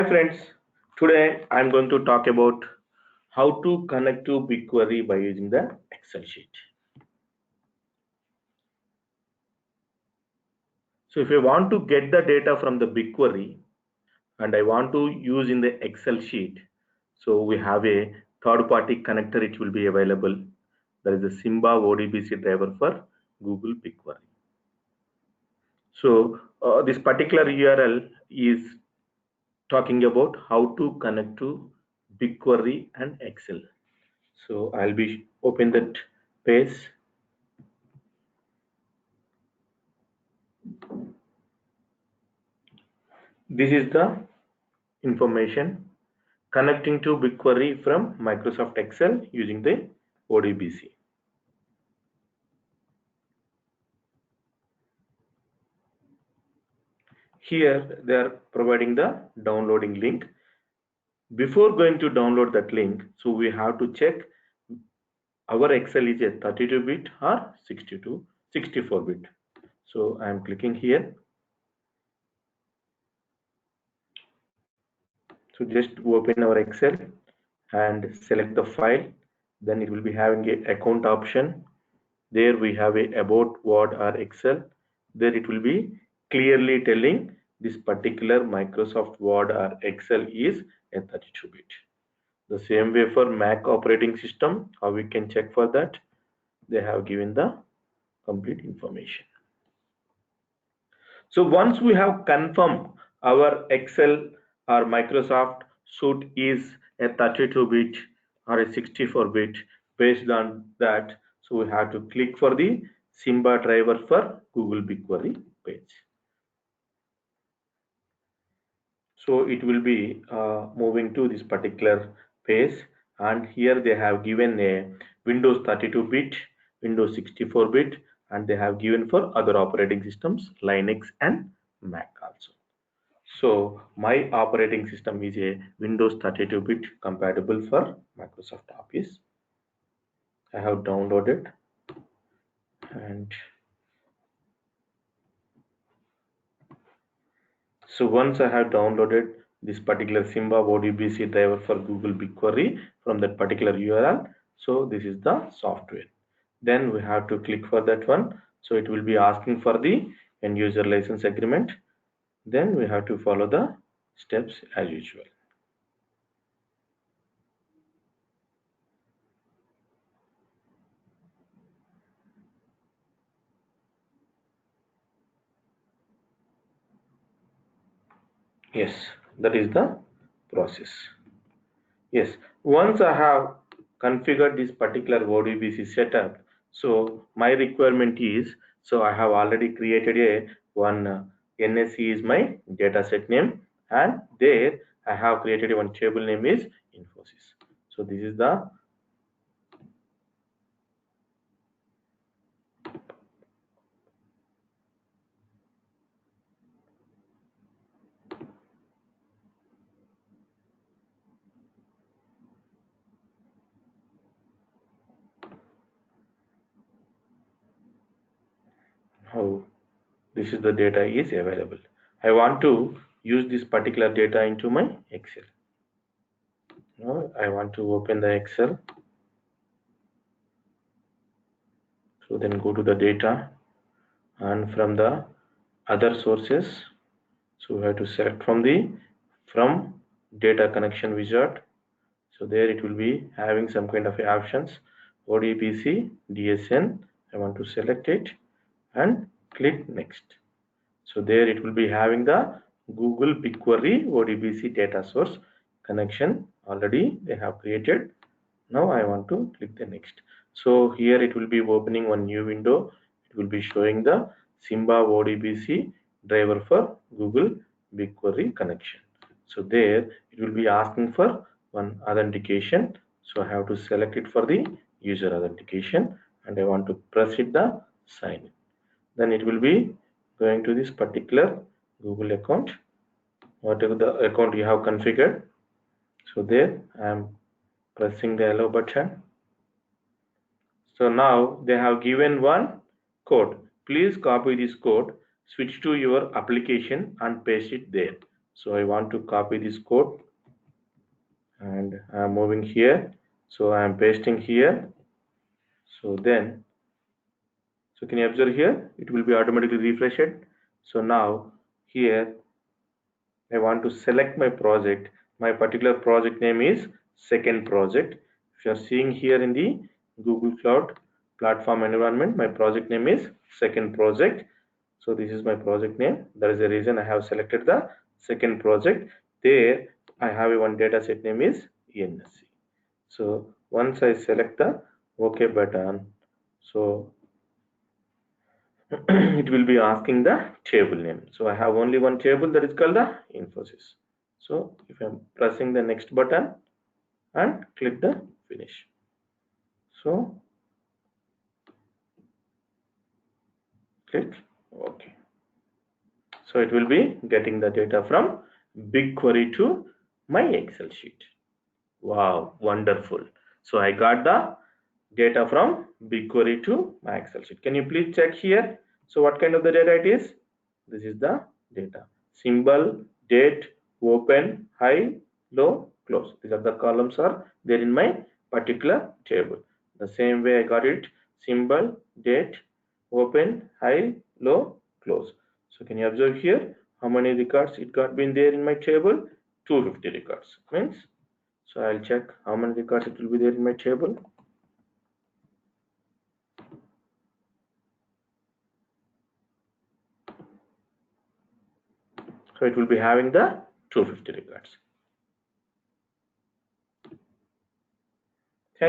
Hi friends, today I'm going to talk about how to connect to BigQuery by using the Excel sheet. So if I want to get the data from the BigQuery and I want to use in the Excel sheet, so we have a third-party connector. It will be available. There is a Simba ODBC driver for Google BigQuery. So this particular URL is talking about how to connect to BigQuery and Excel. So I'll be open that page. This is the information connecting to BigQuery from Microsoft Excel using the ODBC. Here they are providing the downloading link. Before going to download that link, so we have to check our Excel is a 32-bit or 64-bit. So I am clicking here. So just open our Excel and select the file. Then it will be having a account option. There we have a about Word or Excel. There it will be clearly telling this particular Microsoft Word or Excel is a 32-bit. The same way for Mac operating system, how we can check for that? They have given the complete information. So once we have confirmed our Excel or Microsoft suite is a 32-bit or a 64-bit, based on that, so we have to click for the Simba driver for Google BigQuery page. So it will be moving to this particular page, and here they have given a Windows 32-bit, Windows 64-bit, and they have given for other operating systems, Linux and Mac also. So my operating system is a Windows 32-bit compatible for Microsoft Office. I have downloaded, and so once I have downloaded this particular Simba ODBC driver for Google BigQuery from that particular URL, so this is the software. Then we have to click for that one. So it will be asking for the end user license agreement. Then we have to follow the steps as usual. Yes, that is the process. Yes, once I have configured this particular ODBC setup, so my requirement is, so I have already created a one NSE is my dataset name, and there I have created one table name is Infosys. So this is the how this is the data is available. I want to use this particular data into my Excel. Now I want to open the Excel. So then go to the data, and from the other sources, so we have to select from data connection wizard. So there it will be having some kind of options, ODBC, DSN. I want to select it and click next. So there it will be having the Google BigQuery ODBC data source connection already they have created. Now I want to click the next. So here it will be opening one new window. It will be showing the Simba ODBC driver for Google BigQuery connection. So there it will be asking for one authentication. So I have to select it for the user authentication, and I want to press it the sign in. Then it will be going to this particular Google account, whatever the account you have configured. So there I am pressing the allow button. So now they have given one code. Please copy this code, switch to your application and paste it there. So I want to copy this code and I am moving here. So I am pasting here. So then, so can you observe here? It will be automatically refreshed. So now here I want to select my project. My particular project name is second project. If you are seeing here in the Google Cloud platform environment, my project name is second project. So this is my project name. That is the reason I have selected the second project. There I have one data set name is ENSC. So once I select the OK button, so it will be asking the table name. So I have only one table, that is called the Infosys. So if I'm pressing the next button and click the finish. So click OK. So it will be getting the data from BigQuery to my Excel sheet. Wow, wonderful. So I got the data from BigQuery to my Excel sheet. Can you please check here? So what kind of the data it is? This is the data. Symbol, date, open, high, low, close. These are the columns are there in my particular table. The same way I got it. Symbol, date, open, high, low, close. So can you observe here how many records it got been there in my table? 250 records means. So I'll check how many records it will be there in my table. So it will be having the 250 records.